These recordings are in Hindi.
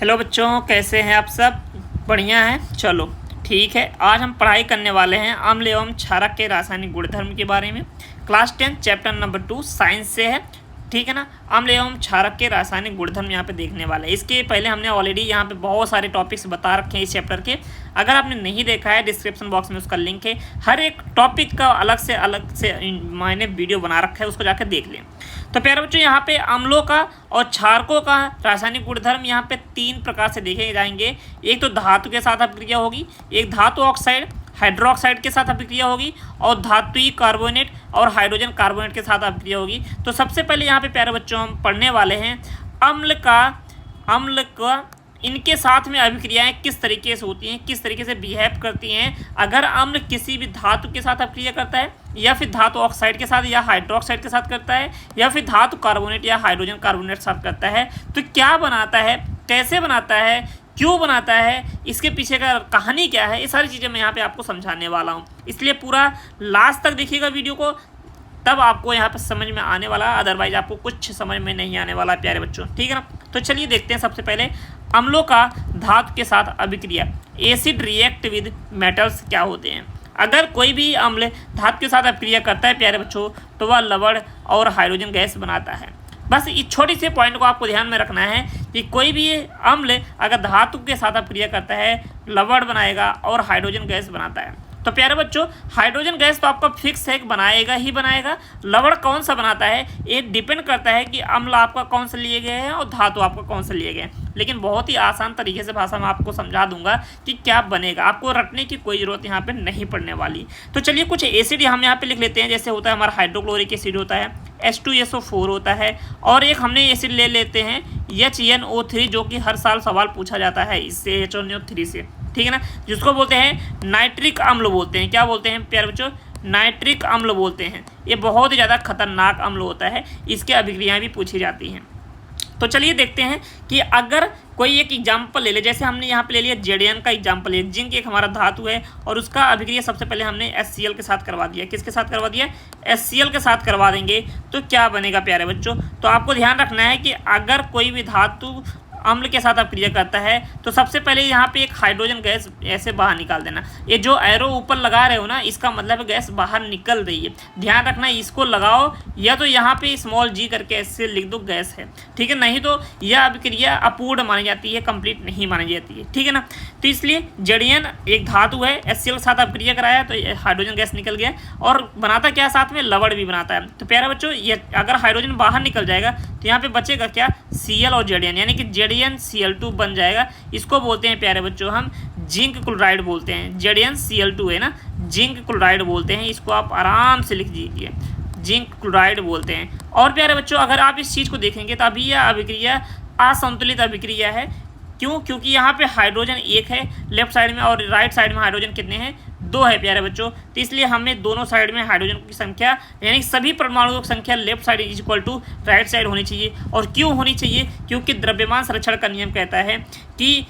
हेलो बच्चों, कैसे हैं आप सब? बढ़िया हैं। चलो ठीक है, आज हम पढ़ाई करने वाले हैं अम्ल एवं क्षारक के रासायनिक गुणधर्म के बारे में। क्लास 10 चैप्टर नंबर 2 साइंस से है, ठीक है ना। अम्ल एवं क्षारक के रासायनिक गुणधर्म यहाँ पे देखने वाले हैं। इसके पहले हमने ऑलरेडी यहाँ पे बहुत सारे टॉपिक्स बता रखे हैं इस चैप्टर के। अगर आपने नहीं देखा है, डिस्क्रिप्शन बॉक्स में उसका लिंक है। हर एक टॉपिक का अलग से मैंने वीडियो बना रखा है, उसको जाकर देख लें। तो प्यारे बच्चों, यहाँ पे अम्लों का और क्षारकों का रासायनिक गुणधर्म यहाँ पे 3 प्रकार से देखे जाएंगे। एक तो धातु के साथ अभिक्रिया होगी, एक धातु ऑक्साइड हाइड्रोक्साइड के साथ अभिक्रिया होगी, और धात्विक कार्बोनेट और हाइड्रोजन कार्बोनेट के साथ अभिक्रिया होगी। तो सबसे पहले यहाँ पे प्यारे बच्चों हम पढ़ने वाले हैं अम्ल का इनके साथ में अभिक्रियाएं किस तरीके से होती हैं, किस तरीके से बिहेव करती हैं। अगर अम्ल किसी भी धातु के साथ अभिक्रिया करता है, या फिर धातु ऑक्साइड के साथ या हाइड्रोक्साइड के साथ करता है, या फिर धातु कार्बोनेट या हाइड्रोजन कार्बोनेट के साथ करता है, तो क्या बनाता है, कैसे बनाता है, क्यों बनाता है, इसके पीछे का कहानी क्या है, ये सारी चीज़ें मैं यहाँ पे आपको समझाने वाला हूँ। इसलिए पूरा लास्ट तक देखिएगा वीडियो को, तब आपको यहाँ पर समझ में आने वाला, अदरवाइज आपको कुछ समझ में नहीं आने वाला प्यारे बच्चों, ठीक है ना। तो चलिए देखते हैं सबसे पहले अम्लों का धातु के साथ अभिक्रिया। एसिड रिएक्ट विद मेटल्स क्या होते हैं। अगर कोई भी अम्ल धातु के साथ अभिक्रिया करता है प्यारे बच्चों, तो वह लवण और हाइड्रोजन गैस बनाता है। बस इस छोटी सी पॉइंट को आपको ध्यान में रखना है कि कोई भी अम्ल अगर धातु के साथ अभिक्रिया करता है, लवण बनाएगा और हाइड्रोजन गैस बनाता है। तो प्यारे बच्चों, हाइड्रोजन गैस तो आपका फिक्स है कि बनाएगा ही बनाएगा। लवण कौन सा बनाता है, ये डिपेंड करता है कि अम्ल आपका कौन सा लिए गए हैं और धातु आपका कौन सा लिए गए हैं। लेकिन बहुत ही आसान तरीके से भाषा में आपको समझा दूंगा कि क्या बनेगा। आपको रटने की कोई ज़रूरत यहाँ पे नहीं पड़ने वाली। तो चलिए कुछ एसिड हम यहाँ पे लिख लेते हैं। जैसे होता है हमारा हाइड्रोक्लोरिक एसिड होता है, H2SO4 होता है, और एक हमने एसिड ले लेते हैं HNO3, जो कि हर साल सवाल पूछा जाता है इससे, HNO3 से, ठीक है ना, जिसको बोलते हैं नाइट्रिक अम्ल बोलते हैं। क्या बोलते हैं प्यारे बच्चों? नाइट्रिक अम्ल बोलते हैं। ये बहुत ही ज़्यादा खतरनाक अम्ल होता है, इसके अभिक्रियाएं भी पूछी जाती हैं। तो चलिए देखते हैं कि अगर कोई एक एग्जाम्पल ले ले, जैसे हमने यहाँ पे ले लिया जेडियन का एग्जाम्पल है। जिंक एक हमारा धातु है और उसका अभिक्रिया सबसे पहले हमने HCl के साथ करवा दिया। किसके साथ करवा दिया? HCl के साथ करवा देंगे तो क्या बनेगा प्यारे बच्चों? तो आपको ध्यान रखना है कि अगर कोई भी धातु अम्ल के साथ अभिक्रिया करता है, तो सबसे पहले यहाँ पे एक हाइड्रोजन गैस ऐसे बाहर निकाल देना। ये जो एरो ऊपर लगा रहे हो ना, इसका मतलब गैस बाहर निकल रही है। ध्यान रखना, इसको लगाओ या तो यहाँ पे स्मॉल g करके ऐसे लिख दो गैस है, ठीक है। नहीं तो यह अभिक्रिया अपूर्ण मानी जाती है, कंप्लीट नहीं मानी जाती है, ठीक है ना। तो इसलिए जेडियन एक धातु है, HCl के साथ अभिक्रिया कराया तो हाइड्रोजन गैस निकल गया, और बनाता क्या साथ में? लवण भी बनाता है। तो प्यारे बच्चों, ये अगर हाइड्रोजन बाहर निकल जाएगा तो यहाँ पे बचेगा क्या? Cl और जेडियन, यानी कि जेडियन Cl2 बन जाएगा। इसको बोलते हैं प्यारे बच्चों हम जिंक क्लोराइड बोलते हैं। जेडियन Cl2 है ना, जिंक क्लोराइड बोलते हैं। इसको आप आराम से लिख दीजिए, जिंक क्लोराइड बोलते हैं। और प्यारे बच्चों, अगर आप इस चीज़ को देखेंगे तो अभी यह अभिक्रिया असंतुलित अभिक्रिया है। क्यों? क्योंकि यहाँ पे हाइड्रोजन एक है लेफ्ट साइड में, और राइट साइड में हाइड्रोजन कितने हैं? 2 है प्यारे बच्चों। तो इसलिए हमें दोनों साइड में हाइड्रोजन की संख्या, यानी सभी परमाणुओं की संख्या left side is equal to right side होनी चाहिए। और क्यों होनी चाहिए? क्योंकि द्रव्यमान संरक्षण का नियम कहता है कि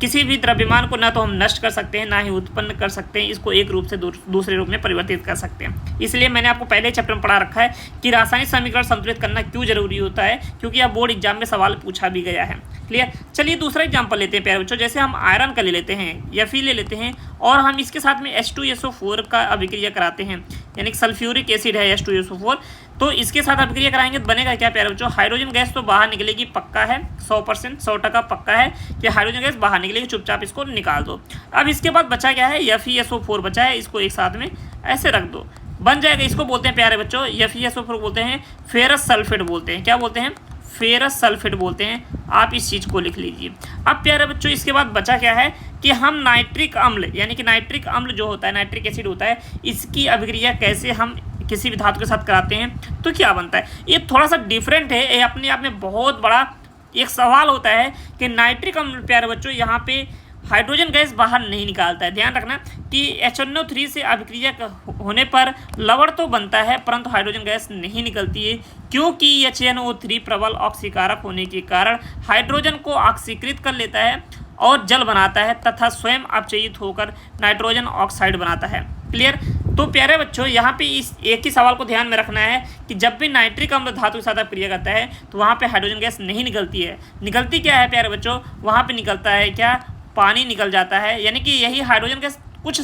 किसी भी द्रव्यमान को ना तो हम नष्ट कर सकते हैं, ना ही उत्पन्न कर सकते हैं। इसको एक रूप से दूसरे रूप में परिवर्तित कर सकते हैं। इसलिए मैंने आपको पहले चैप्टर में पढ़ा रखा है कि रासायनिक समीकरण संतुलित करना क्यों जरूरी होता है, क्योंकि यह बोर्ड एग्जाम में सवाल पूछा भी गया है। क्लियर? चलिए दूसरा एग्जाम्पल लेते हैं प्यारे बच्चों। जैसे हम आयरन का ले लेते हैं, Fe ले लेते हैं, और हम इसके साथ में H2SO4 का अभिक्रिया कराते हैं, यानी कि सल्फ्यूरिक एसिड है H2SO4। तो इसके साथ अभिक्रिया कराएंगे तो बनेगा क्या प्यारे बच्चों? हाइड्रोजन गैस तो बाहर निकलेगी, पक्का है, 100% पक्का है कि हाइड्रोजन गैस बाहर निकलेगी। चुपचाप इसको निकाल दो। अब इसके बाद बचा क्या है? FeSO4 बचा है, इसको एक साथ में ऐसे रख दो, बन जाएगा। इसको बोलते हैं प्यारे बच्चों, FeSO4 बोलते हैं फेरस सल्फेट बोलते हैं। क्या बोलते हैं? फेरस सल्फेट बोलते हैं। आप इस चीज़ को लिख लीजिए। अब प्यारे बच्चों, इसके बाद बचा क्या है कि हम नाइट्रिक अम्ल, यानी कि नाइट्रिक अम्ल जो होता है, नाइट्रिक एसिड होता है, इसकी अभिक्रिया कैसे हम किसी भी धातु के साथ कराते हैं तो क्या बनता है? ये थोड़ा सा डिफरेंट है, ये अपने आप में बहुत बड़ा एक सवाल होता है कि नाइट्रिक अम्ल प्यारे बच्चों यहाँ पे हाइड्रोजन गैस बाहर नहीं निकालता है। ध्यान रखना कि HNO3 से अभिक्रिया होने पर लवण तो बनता है, परंतु हाइड्रोजन गैस नहीं निकलती है, क्योंकि HNO3 प्रबल ऑक्सीकारक होने के कारण हाइड्रोजन को ऑक्सीकृत कर लेता है और जल बनाता है, तथा स्वयं अपचयित होकर नाइट्रोजन ऑक्साइड बनाता है। क्लियर? तो प्यारे बच्चों यहाँ पे इस एक ही सवाल को ध्यान में रखना है कि जब भी नाइट्रिक अम्ल धातु के साथ अपक्रिया करता है तो वहाँ पे हाइड्रोजन गैस नहीं निकलती है। निकलती क्या है प्यारे बच्चों, वहाँ पे निकलता है क्या, पानी निकल जाता है। यानी कि यही हाइड्रोजन गैस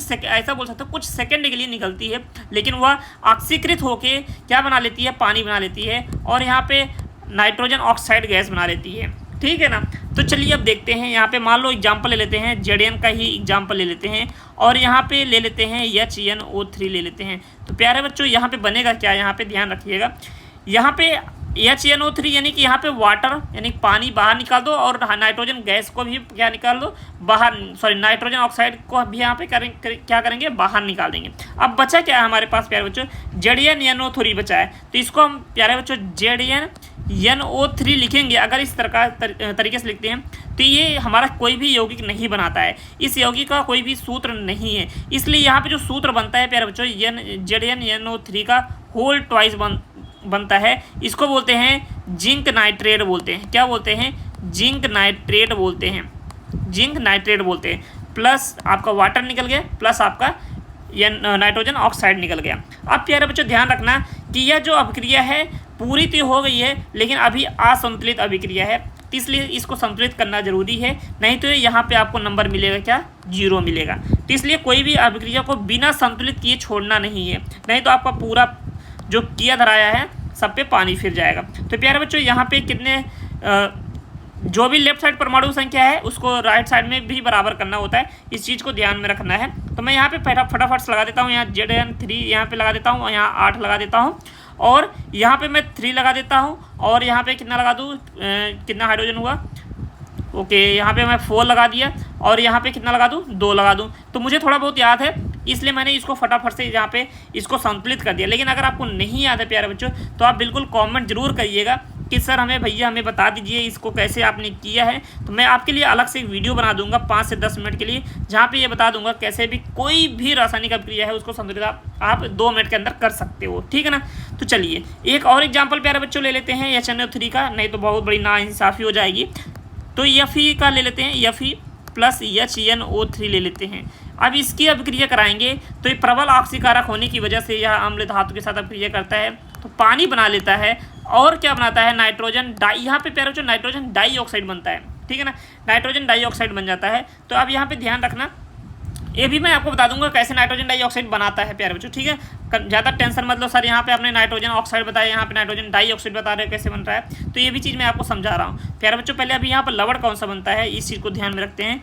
ऐसा बोल सकते हो कुछ सेकंड के लिए निकलती है, लेकिन वह ऑक्सीकृत होके क्या बना लेती है, पानी बना लेती है और यहाँ पे नाइट्रोजन ऑक्साइड गैस बना लेती है। ठीक है ना। तो चलिए अब देखते हैं, यहाँ पे मान लो एग्जाम्पल ले लेते हैं, जेडीएन का ही एग्जाम्पल ले लेते हैं और यहाँ पे ले लेते हैं HNO3 ले लेते हैं। तो प्यारे बच्चों यहाँ पे बनेगा क्या, यहाँ पे ध्यान रखिएगा, यहाँ पे HNO3 यानी कि यहाँ पे वाटर यानी पानी बाहर निकाल दो और नाइट्रोजन गैस को भी क्या निकाल दो बाहर, सॉरी नाइट्रोजन ऑक्साइड को भी यहाँ पे क्या करेंगे, बाहर निकाल देंगे। अब बचा क्या है हमारे पास प्यारे बच्चों, ZnNO3 बचा है। तो इसको हम प्यारे बच्चों ZnNO3 लिखेंगे। अगर इस तरीके से लिखते हैं तो ये हमारा कोई भी यौगिक नहीं बनाता है, इस यौगिक का कोई भी सूत्र नहीं है। इसलिए यहाँ पे जो सूत्र बनता है प्यारे बच्चों ZnNO3 का होल ट्वाइस बनता है। इसको बोलते हैं जिंक नाइट्रेट बोलते हैं। क्या बोलते हैं, जिंक नाइट्रेट बोलते हैं, जिंक नाइट्रेट बोलते हैं। प्लस आपका वाटर निकल गया, प्लस आपका नाइट्रोजन ऑक्साइड निकल गया। अब प्यारे बच्चों ध्यान रखना कि यह जो अभिक्रिया है पूरी तो हो गई है, लेकिन अभी असंतुलित अभिक्रिया है, इसलिए इसको संतुलित करना जरूरी है, नहीं तो यहाँ पे आपको नंबर मिलेगा क्या, 0 मिलेगा। तो इसलिए कोई भी अभिक्रिया को बिना संतुलित किए छोड़ना नहीं है, नहीं तो आपका पूरा जो किया धराया है सब पे पानी फिर जाएगा। तो प्यारे बच्चों यहाँ पे कितने जो भी लेफ्ट साइड परमाणु संख्या है उसको राइट साइड में भी बराबर करना होता है, इस चीज़ को ध्यान में रखना है। तो मैं यहाँ पे फटाफट से लगा देता हूँ, यहाँ ZN3 यहाँ पे लगा देता हूँ, यहाँ 8 लगा देता हूँ और यहाँ पे मैं 3 लगा देता हूँ और यहाँ पे कितना लगा दूँ, कितना हाइड्रोजन हुआ, ओके यहाँ पे मैं 4 लगा दिया और यहाँ पे कितना लगा दूँ, 2 लगा दूँ। तो मुझे थोड़ा बहुत याद है इसलिए मैंने इसको फटाफट से यहाँ पे इसको संतुलित कर दिया। लेकिन अगर आपको नहीं याद है प्यारे बच्चों तो आप बिल्कुल कमेंट जरूर करिएगा कि सर हमें बता दीजिए इसको कैसे आपने किया है। तो मैं आपके लिए अलग से एक वीडियो बना दूंगा 5 से 10 मिनट के लिए, जहाँ पे ये बता दूंगा कैसे भी कोई भी रासायनिक अभिक्रिया है उसको संतुलित आप 2 मिनट के अंदर कर सकते हो। ठीक है ना। तो चलिए एक और एग्जाम्पल प्यारे बच्चों ले लेते हैं HNO3 का, नहीं तो बहुत बड़ी नाइंसाफ़ी हो जाएगी। तो Fe का ले लेते हैं, Fe प्लस HNO3 ले लेते हैं। अब इसकी अभिक्रिया कराएंगे तो ये प्रबल ऑक्सीकारक होने की वजह से यह अम्ल धातु के साथ अभिक्रिया करता है तो पानी बना लेता है और क्या बनाता है, नाइट्रोजन डाई, यहाँ पे प्यारे बच्चों नाइट्रोजन डाइऑक्साइड बनता है। ठीक है ना, नाइट्रोजन डाइऑक्साइड बन जाता है। तो अब यहाँ पे ध्यान रखना, ये भी मैं आपको बता दूंगा कैसे नाइट्रोजन डाइऑक्साइड बनाता है प्यारे बच्चों। ठीक है, ज़्यादा टेंशन मत लो सर, यहाँ पे आपने नाइट्रोजन ऑक्साइड बताया, यहाँ पे नाइट्रोजन डाइऑक्साइड बता रहे हो कैसे बन रहा है, तो ये भी चीज़ मैं आपको समझा रहा हूँ प्यारे बच्चों। पहले अभी यहाँ पर लवण कौन सा बनता है इस चीज़ को ध्यान में रखते हैं।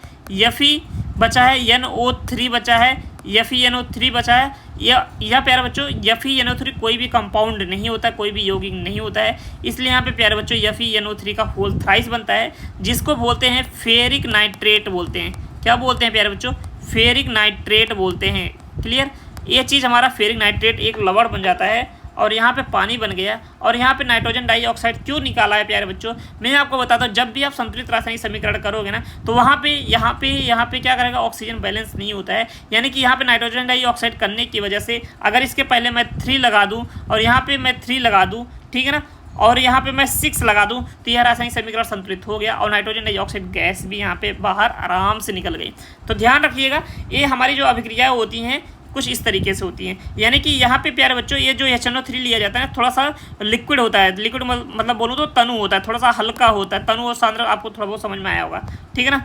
Fe बचा है, NO3 बचा है, FeNO3 बचा है। यह प्यारे बच्चों FeNO3 कोई भी कंपाउंड नहीं होता, कोई भी यौगिक नहीं होता है, इसलिए यहाँ पे प्यारे बच्चों FeNO3 का होल थ्राइस बनता है, जिसको बोलते हैं फेरिक नाइट्रेट बोलते हैं। क्या बोलते हैं प्यारे बच्चों, फेरिक नाइट्रेट बोलते हैं। क्लियर, ये चीज़ हमारा फेरिक नाइट्रेट एक लवण बन जाता है और यहाँ पे पानी बन गया और यहाँ पे नाइट्रोजन डाइऑक्साइड क्यों निकाला है प्यारे बच्चों, मैं आपको बताता हूँ। जब भी आप संतुलित रासायनिक समीकरण करोगे ना तो वहाँ पे यहाँ पे क्या करेगा, ऑक्सीजन बैलेंस नहीं होता है। यानी कि यहाँ पे नाइट्रोजन डाइऑक्साइड करने की वजह से अगर इसके पहले मैं 3 लगा दूँ और यहाँ पे मैं 3 लगा दूँ, ठीक है ना, और यहाँ पे मैं 6 लगा दूँ तो यह रासायनिक समीकरण संतुलित हो गया और नाइट्रोजन डाइऑक्साइड गैस भी यहाँ पे बाहर आराम से निकल गई। तो ध्यान रखिएगा, ये हमारी जो अभिक्रियाएँ होती हैं कुछ इस तरीके से होती हैं। यानी कि यहाँ पे प्यारे बच्चों ये जो HNO3 लिया जाता है थोड़ा सा लिक्विड होता है, लिक्विड मतलब बोलूँ तो तनु होता है, थोड़ा सा हल्का होता है। तनु और सांद्र आपको थोड़ा बहुत समझ में आया होगा, ठीक है ना,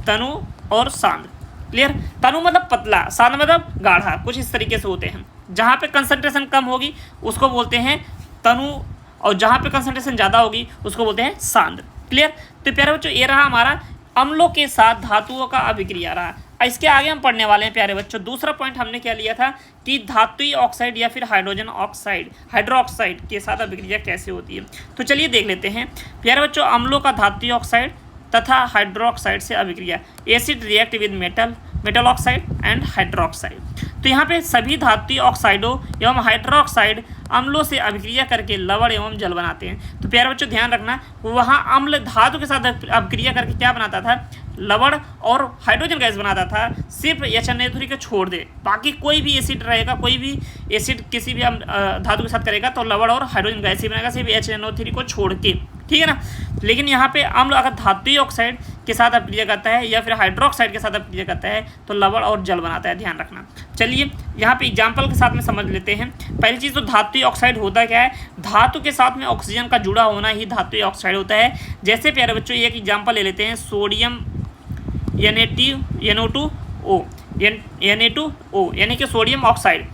तनु और सांद्र। क्लियर, तनु मतलब पतला, सांद्र मतलब गाढ़ा, कुछ इस तरीके से होते हैं। जहाँ पे कंसंट्रेशन कम होगी उसको बोलते हैं तनु और जहाँ पे कंसंट्रेशन ज़्यादा होगी उसको बोलते हैं सांद्र। क्लियर, तो प्यारे बच्चों ये रहा हमारा अम्लों के साथ धातुओं का अभिक्रिया रहा। इसके आगे हम पढ़ने वाले हैं प्यारे बच्चों। दूसरा पॉइंट हमने क्या लिया था कि धात्विक ऑक्साइड या फिर हाइड्रोजन ऑक्साइड, हाइड्रोक्साइड के साथ अभिक्रिया कैसे होती है। तो चलिए देख लेते हैं प्यारे बच्चों। अम्लों का धात्विक ऑक्साइड तथा हाइड्रोक्साइड से अभिक्रिया, acid react with metal oxide and hydroxide. तो यहाँ पे सभी धात्विक ऑक्साइडों एवं हाइड्रोक्साइड अम्लों से अभिक्रिया करके लवण एवं जल बनाते हैं। तो प्यारे बच्चों ध्यान रखना, वहाँ अम्ल धातु के साथ अभिक्रिया करके क्या बनाता था, लवण और हाइड्रोजन गैस बनाता था। सिर्फ HNO3 को छोड़ दे, बाकी कोई भी एसिड रहेगा, कोई भी एसिड किसी भी धातु के साथ करेगा तो लवण और हाइड्रोजन गैस ही बनेगा, सिर्फ HNO3 को छोड़ के, ठीक है ना। लेकिन यहाँ पे अम्ल अगर धात्विक ऑक्साइड के साथ अभिक्रिया करता है या फिर हाइड्रोक्साइड के साथ अभिक्रिया करता है तो लवण और जल बनाता है, ध्यान रखना। चलिए यहाँ पे एग्जाम्पल के साथ में समझ लेते हैं। पहली चीज़ तो धात्विक ऑक्साइड होता क्या है, धातु के साथ में ऑक्सीजन का जुड़ा होना ही धात्विक ऑक्साइड होता है। जैसे प्यारे बच्चों एक एग्जाम्पल ले लेते हैं, सोडियम NaO2O यानी कि सोडियम ऑक्साइड,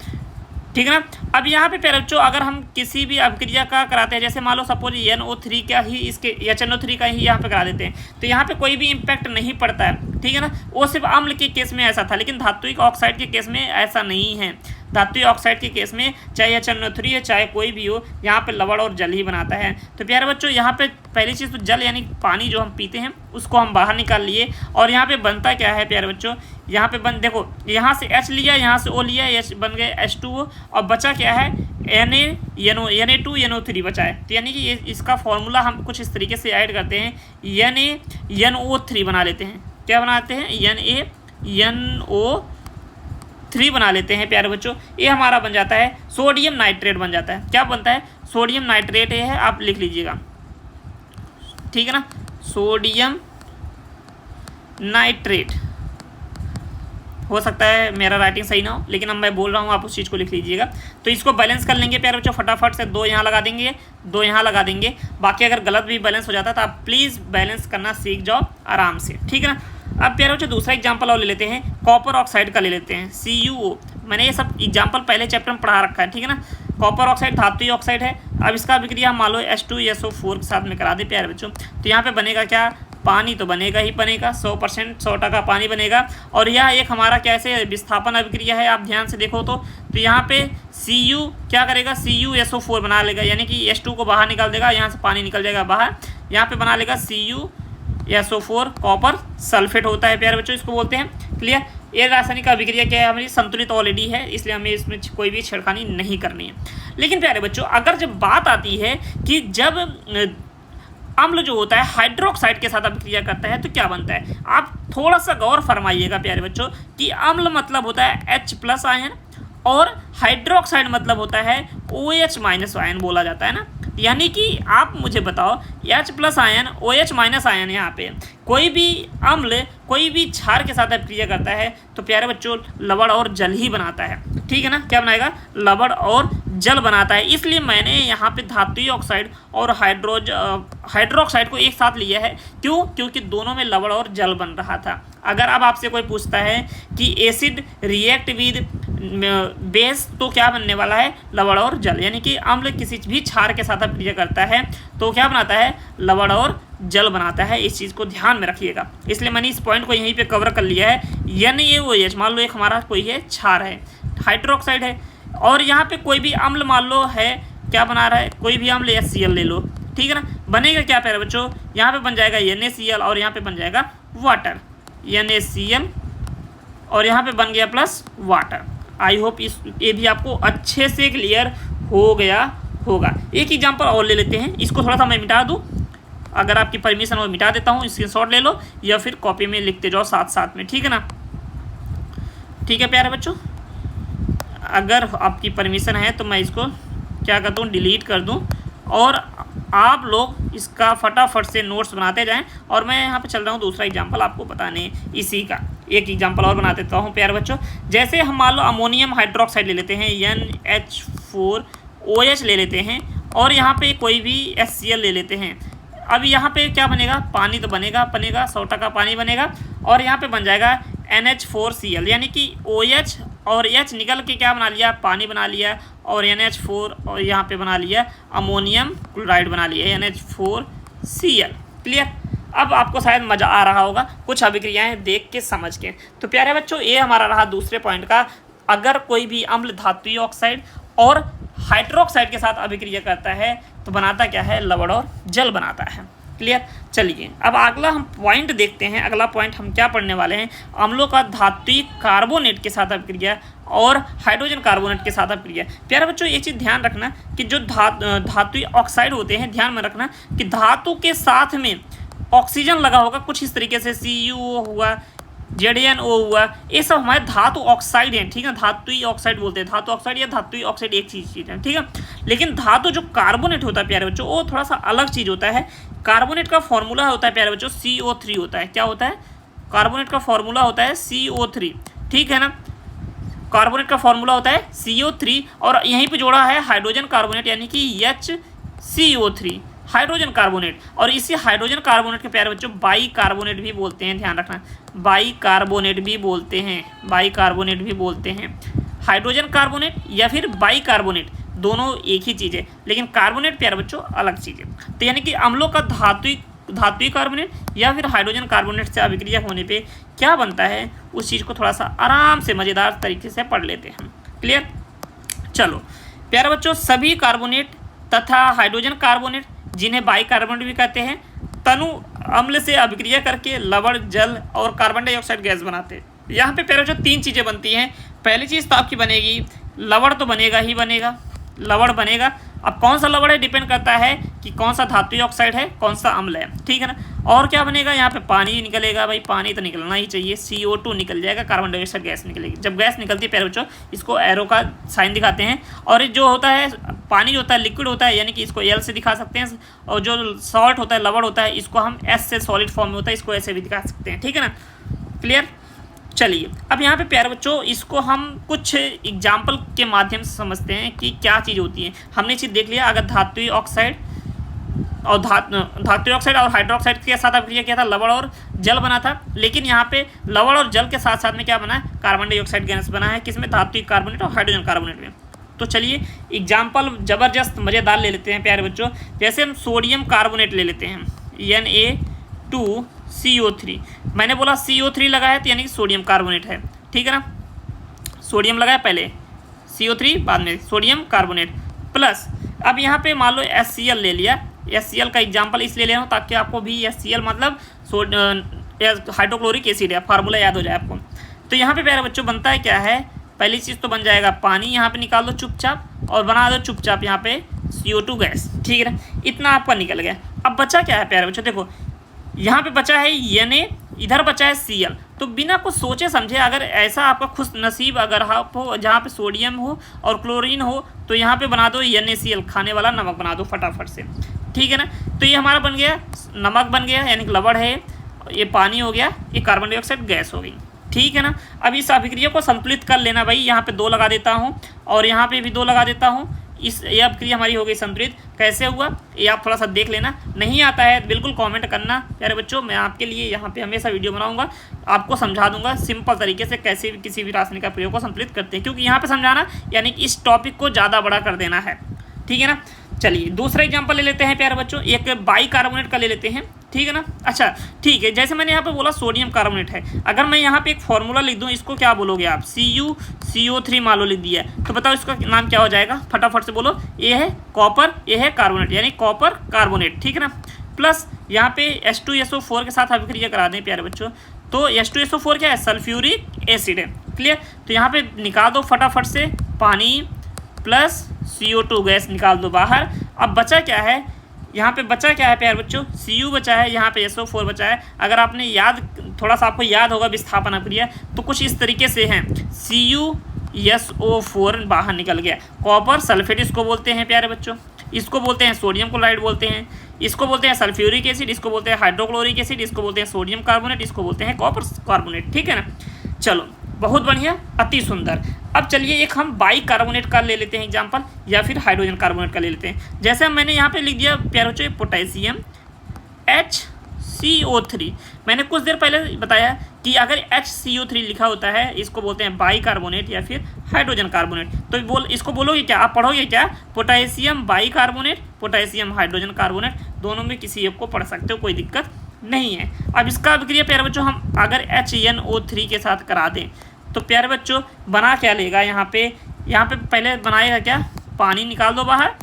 ठीक है ना। अब यहाँ पे प्यारे बच्चों अगर हम किसी भी अभिक्रिया का कराते हैं, जैसे मान लो सपोज NO3 का ही इसके HNO3 का ही यहाँ पे करा देते हैं, तो यहाँ पे कोई भी इम्पैक्ट नहीं पड़ता है, ठीक है ना। वो सिर्फ अम्ल के केस में ऐसा था, लेकिन धात्विक ऑक्साइड के केस में ऐसा नहीं है। धात्विक ऑक्साइड के केस में चाहे HNO3 है चाहे कोई भी हो, यहाँ पे लवण और जल ही बनाता है। तो प्यारे बच्चों यहाँ पे पहली चीज़ तो जल यानी पानी जो हम पीते हैं उसको हम बाहर निकाल लिए, और यहाँ पे बनता क्या है प्यारे बच्चों, यहाँ पे देखो यहाँ से H लिया, यहाँ से O लिया, H बन गए H2O, और बचा क्या है Na2NO3 बचा है। तो यानी कि ये इसका फॉर्मूला हम कुछ इस तरीके से ऐड करते हैं, NaNO3 बना लेते हैं। क्या बनाते हैं, NaNO3 बना लेते हैं प्यारे बच्चों। ये हमारा बन जाता है सोडियम नाइट्रेट बन जाता है। क्या बनता है, सोडियम नाइट्रेट ये है, आप लिख लीजिएगा, ठीक है ना, सोडियम नाइट्रेट। हो सकता है मेरा राइटिंग सही ना हो, लेकिन अब मैं बोल रहा हूँ, आप उस चीज़ को लिख लीजिएगा। तो इसको बैलेंस कर लेंगे प्यारे बच्चों फटाफट से, 2 यहाँ लगा देंगे, 2 यहाँ लगा देंगे। बाकी अगर गलत भी बैलेंस हो जाता है तो आप प्लीज़ बैलेंस करना सीख जाओ आराम से, ठीक है ना। अब प्यारे बच्चों दूसरा एग्जाम्पल और ले लेते हैं, कॉपर ऑक्साइड का ले लेते हैं, CuO। मैंने ये सब एग्जाम्पल पहले चैप्टर में पढ़ा रखा है, ठीक है ना। कॉपर ऑक्साइड धात्विक ऑक्साइड है। अब इसका अभिक्रिया मान लो H2SO4 के साथ में करा दे प्यारे बच्चों, तो यहाँ पे बनेगा क्या, पानी तो बनेगा ही बनेगा, 100% पानी बनेगा। और यह एक हमारा कैसे विस्थापन अभिक्रिया है, आप ध्यान से देखो तो यहाँ पे Cu क्या करेगा, CuSO4 बना लेगा, यानी कि H2 को बाहर निकाल देगा, यहाँ से पानी निकल जाएगा बाहर, यहाँ पे बना लेगा CuSO4, कॉपर सल्फेट होता है प्यारे बच्चों, इसको बोलते हैं। क्लियर। ये रासायनिक अभिक्रिया क्या है, हमारी संतुलित ऑलरेडी है, इसलिए हमें इसमें कोई भी छेड़खानी नहीं करनी है। लेकिन प्यारे बच्चों अगर जब बात आती है कि जब अम्ल जो होता है हाइड्रोक्साइड के साथ अभिक्रिया करता है तो क्या बनता है, आप थोड़ा सा गौर फरमाइएगा प्यारे बच्चों कि अम्ल मतलब होता है H+ आयन और हाइड्रोक्साइड मतलब होता है OH- आयन बोला जाता है ना। यानी कि आप मुझे बताओ H+ आयन OH- आयन, यहाँ पे कोई भी अम्ल कोई भी क्षार के साथ अभिक्रिया करता है तो प्यारे बच्चों लवण और जल ही बनाता है, ठीक है ना। क्या बनाएगा, लवण और जल बनाता है। इसलिए मैंने यहाँ पे धात्विक ऑक्साइड और हाइड्रोक्साइड को एक साथ लिया है। क्यों, क्योंकि दोनों में लवण और जल बन रहा था। अगर अब आपसे कोई पूछता है कि एसिड रिएक्ट विद बेस तो क्या बनने वाला है, लवण और जल, यानी कि अम्ल किसी भी क्षार के साथ अभिक्रिया करता है तो क्या बनाता है, लवण और जल बनाता है। इस चीज़ को ध्यान में रखिएगा, इसलिए मैंने इस पॉइंट को यहीं पे कवर कर लिया है। NaOH मान लो एक हमारा कोई है क्षार है, हाइड्रोक्साइड है, और यहाँ पे कोई भी अम्ल मान लो है, क्या बना रहा है, कोई भी अम्ल HCl ले लो, ठीक है ना। बनेगा क्या प्यारे बच्चों, यहाँ पे बन जाएगा NaCl और यहाँ पे बन जाएगा वाटर, NaCl और यहाँ पे बन गया प्लस वाटर। आई होप ये भी आपको अच्छे से क्लियर हो गया होगा। एक एग्जाम्पल और ले लेते हैं, इसको थोड़ा सा मैं मिटा दूँ, अगर आपकी परमिशन हो मिटा देता हूँ, स्क्रीनशॉट ले लो या फिर कॉपी में लिखते जाओ साथ साथ में, ठीक है ना। ठीक है प्यारे बच्चों, अगर आपकी परमिशन है तो मैं इसको क्या करता हूँ, डिलीट कर दूँ और आप लोग इसका फटाफट से नोट्स बनाते जाएं। और मैं यहाँ पे चल रहा हूँ दूसरा एग्जांपल आपको बताने इसी का। एक एग्जांपल और बना देता हूँ प्यारे बच्चों। जैसे हम मान लो अमोनियम हाइड्रोक्साइड ले लेते हैं, NH4OH ले लेते हैं, और यहाँ पे कोई भी HCl ले लेते हैं। अब यहाँ पे क्या बनेगा, पानी तो बनेगा 100% पानी बनेगा, और यहाँ पे बन जाएगा NH4Cl, यानी कि OH और H निकल के क्या बना लिया, पानी बना लिया, और NH4 और यहाँ पे बना लिया अमोनियम क्लोराइड बना लिया NH4Cl। क्लियर। अब आपको शायद मज़ा आ रहा होगा कुछ अभिक्रियाएं देख के समझ के। तो प्यारे बच्चों ये हमारा रहा दूसरे पॉइंट का, अगर कोई भी अम्ल धात्विक ऑक्साइड और हाइड्रोक्साइड के साथ अभिक्रिया करता है तो बनाता क्या है, लवण और जल बनाता है। क्लियर। चलिए अब अगला हम पॉइंट देखते हैं। अगला पॉइंट हम क्या पढ़ने वाले हैं, अम्लों का धात्विक कार्बोनेट के साथ अभिक्रिया और हाइड्रोजन कार्बोनेट के साथ अभिक्रिया। प्यारे बच्चों ये चीज़ ध्यान रखना कि जो धात्विक ऑक्साइड होते हैं, ध्यान में रखना कि धातु के साथ में ऑक्सीजन लगा होगा कुछ इस तरीके से, CuO हुआ, ZnO हुआ, ये सब हमारे धातु ऑक्साइड हैं, ठीक है, धातुई ऑक्साइड बोलते हैं, धातु ऑक्साइड या धातुई ऑक्साइड एक चीज है, ठीक है। लेकिन धातु जो कार्बोनेट होता है प्यारे बच्चों, वो थोड़ा सा अलग चीज होता है। कार्बोनेट का फॉर्मूला होता है प्यारे बच्चों CO3 होता है। क्या होता है? कार्बोनेट का फॉर्मूला होता है CO3, ठीक है ना। कार्बोनेट का फॉर्मूला होता है CO3 और यहीं पे जोड़ा है हाइड्रोजन कार्बोनेट यानी कि HCO3, हाइड्रोजन कार्बोनेट। और इसी हाइड्रोजन कार्बोनेट के प्यारे बच्चों बाई कार्बोनेट भी बोलते हैं, ध्यान रखना, बाई कार्बोनेट भी बोलते हैं, बाई कार्बोनेट भी बोलते हैं। हाइड्रोजन कार्बोनेट या फिर बाई कार्बोनेट दोनों एक ही चीज़ है, लेकिन कार्बोनेट प्यारे बच्चों अलग चीज़ है। तो यानी कि अम्लों का धात्विक कार्बोनेट या फिर हाइड्रोजन कार्बोनेट से अभिक्रिया होने पे क्या बनता है, उस चीज़ को थोड़ा सा आराम से मज़ेदार तरीके से पढ़ लेते हैं हम। क्लियर? चलो प्यारे बच्चों, सभी कार्बोनेट तथा हाइड्रोजन कार्बोनेट जिन्हें बाई कार्बोनेट भी कहते हैं, तनु अम्ल से अभिक्रिया करके लवण, जल और कार्बन डाइऑक्साइड गैस बनाते हैं। यहाँ पे प्यारे बच्चों 3 चीज़ें बनती हैं। पहली चीज़ तो आपकी बनेगी लवण, तो बनेगा ही बनेगा, लवण बनेगा। अब कौन सा लवण है डिपेंड करता है कि कौन सा धातुई ऑक्साइड है, कौन सा अम्ल है, ठीक है ना। और क्या बनेगा? यहाँ पे पानी निकलेगा, भाई पानी तो निकलना ही चाहिए, CO2 निकल जाएगा, कार्बन डाइऑक्साइड गैस निकलेगी। जब गैस निकलती है प्यारे बच्चों, इसको एरो का साइन दिखाते हैं। और जो होता है पानी, जो होता है लिक्विड होता है, यानी कि इसको L से दिखा सकते हैं। और जो सॉल्ट होता है, लवण होता है, इसको हम S से सॉलिड फॉर्म में होता है, इसको ऐसे भी दिखा सकते हैं, ठीक है ना। क्लियर? चलिए अब यहाँ पे प्यारे बच्चों इसको हम कुछ एग्जाम्पल के माध्यम से समझते हैं कि क्या चीज़ होती है। हमने चीज़ देख लिया, अगर धातुई ऑक्साइड और हाइड्रोक्साइड के साथ अभिक्रिया किया था, लवण और जल बना था। लेकिन यहाँ पे लवण और जल के साथ साथ में क्या बना है? कार्बन डाइऑक्साइड गैस बना है, किसमें? धातुई कार्बोनेट और हाइड्रोजन कार्बोनेट में। तो चलिए एग्जाम्पल ज़बरदस्त मज़ेदार ले लेते हैं प्यारे बच्चों। जैसे हम सोडियम कार्बोनेट ले लेते हैं, Na2CO3। मैंने बोला CO3 लगा है तो यानी कि सोडियम कार्बोनेट है, ठीक है ना। सोडियम लगाया पहले, CO3 बाद में सोडियम कार्बोनेट प्लस। अब यहाँ पे मान लो HCl ले लिया। HCl का एग्जाम्पल इसलिए ले रहा हूँ ताकि आपको भी HCl मतलब हाइड्रोक्लोरिक एसिड है, फार्मूला याद हो जाए आपको। तो यहाँ पे प्यारे बच्चों बनता है क्या है? पहली चीज़ तो बन जाएगा पानी, यहाँ पे निकाल दो चुपचाप और बना दो चुपचाप यहाँ पे CO2 गैस, ठीक है ना। इतना आपका निकल गया। अब बचा क्या है प्यारे बच्चों? देखो यहाँ पे बचा है Na, इधर बचा है Cl। तो बिना कुछ सोचे समझे, अगर ऐसा आपका खुश नसीब अगर आप हो जहाँ पे सोडियम हो और क्लोरीन हो, तो यहाँ पे बना दो NaCl, खाने वाला नमक बना दो फटाफट से, ठीक है ना। तो ये हमारा बन गया नमक बन गया, यानी कि लवण है, ये पानी हो गया, ये कार्बन डाइऑक्साइड गैस हो गई, ठीक है ना। अब इस अभिक्रिया को संतुलित कर लेना भाई। यहाँ पे 2 लगा देता हूँ और यहाँ पे भी 2 लगा देता हूँ। ये अभिक्रिया हमारी हो गई संतुलित। कैसे हुआ ये आप थोड़ा सा देख लेना। नहीं आता है बिल्कुल कमेंट करना प्यारे बच्चों, मैं आपके लिए यहाँ पे हमेशा वीडियो बनाऊंगा, आपको समझा दूंगा सिंपल तरीके से कैसे किसी भी रासायनिक प्रयोग को संतुलित करते हैं। क्योंकि यहाँ पे समझाना यानी कि इस टॉपिक को ज़्यादा बड़ा कर देना है, ठीक है ना। चलिए दूसरा एग्जाम्पल ले लेते हैं प्यारे बच्चों, एक बाई कार्बोनेट का ले लेते हैं, ठीक है ना। अच्छा ठीक है, जैसे मैंने यहाँ पे बोला सोडियम कार्बोनेट है, अगर मैं यहाँ पे एक फॉर्मूला लिख दूँ, इसको क्या बोलोगे आप? CuCO3 मान लो लिख दिया, तो बताओ इसका नाम क्या हो जाएगा? फटाफट से बोलो। ये है कॉपर, ये है कार्बोनेट, यानी कॉपर कार्बोनेट, ठीक है ना। प्लस यहाँ पे H2SO4 के साथ अभिक्रिया करा दें प्यारे बच्चों, तो H2SO4 क्या है? सल्फ्यूरिक एसिड है, क्लियर। तो यहाँ पे निकाल दो फटाफट से, पानी प्लस CO2 गैस निकाल दो बाहर। अब बचा क्या है? यहाँ पे बचा क्या है प्यारे बच्चों? Cu बचा है, यहाँ पे SO4 बचा है। अगर आपने थोड़ा सा आपको याद होगा विस्थापन अभिक्रिया, तो कुछ इस तरीके से हैं। CuSO4 बाहर निकल गया। कॉपर सल्फेट इसको बोलते हैं प्यारे बच्चों, इसको बोलते हैं सोडियम क्लोराइड बोलते हैं, इसको बोलते हैं सल्फ्यूरिक एसिड, इसको बोलते हैं हाइड्रोक्लोरिक एसिड, इसको बोलते हैं सोडियम कार्बोनेट, इसको बोलते हैं कॉपर कार्बोनेट, ठीक है ना। चलो बहुत बढ़िया, अति सुंदर। अब चलिए एक हम बाई कार्बोनेट का ले लेते हैं एग्जाम्पल, या फिर हाइड्रोजन कार्बोनेट का ले लेते हैं। जैसे मैंने यहाँ पे लिख दिया प्यारे बच्चों पोटेशियम HCO3। मैंने कुछ देर पहले बताया कि अगर HCO3 लिखा होता है, इसको बोलते हैं बाई कार्बोनेट या फिर हाइड्रोजन कार्बोनेट। तो इसको बोलोगे क्या? आप पढ़ोगे क्या? Potassium by carbonate, potassium hydrogen carbonate, दोनों में किसी एक को पढ़ सकते हो, कोई दिक्कत नहीं है। अब इसका अभिक्रिया प्यारे बच्चों हम अगर HNO3 के साथ करा दें, तो प्यारे बच्चों बना क्या लेगा? यहाँ पे पहले बनाएगा क्या? पानी निकाल दो बाहर,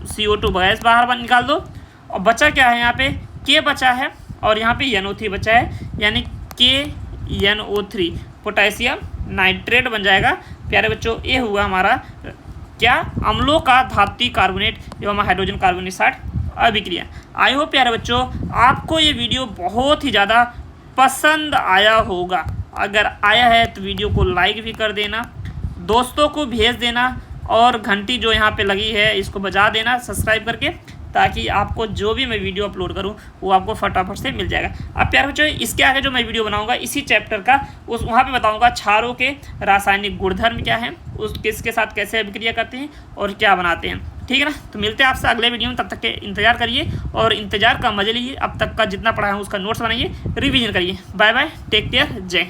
CO2 गैस बाहर निकाल दो, और बचा क्या है? यहाँ पे K बचा है और यहाँ पे NO3 बचा है, यानी KNO3 पोटेशियम नाइट्रेट बन जाएगा प्यारे बच्चों। ये हुआ हमारा क्या? अम्लों का धात्विक कार्बोनेट एवं हाइड्रोजन कार्बोनेट साथ अभिक्रिया। आई होप प्यारे बच्चों आपको ये वीडियो बहुत ही ज़्यादा पसंद आया होगा। अगर आया है तो वीडियो को लाइक भी कर देना, दोस्तों को भेज देना और घंटी जो यहाँ पे लगी है इसको बजा देना सब्सक्राइब करके, ताकि आपको जो भी मैं वीडियो अपलोड करूँ वो आपको फटाफट से मिल जाएगा। अब प्यारे बच्चों, इसके आगे जो मैं वीडियो बनाऊंगा इसी चैप्टर का, उस वहाँ पे बताऊंगा क्षारों के रासायनिक गुणधर्म क्या है, उस किसके साथ कैसे अभिक्रिया करते हैं और क्या बनाते हैं। ठीक है ना, तो मिलते हैं आपसे अगले वीडियो में, तब तक के इंतजार करिए और इंतजार का मजे लीजिए। अब तक का जितना पढ़ा है उसका नोट्स बनाइए, रिवीजन करिए। बाय बाय, टेक केयर, जय हिंद।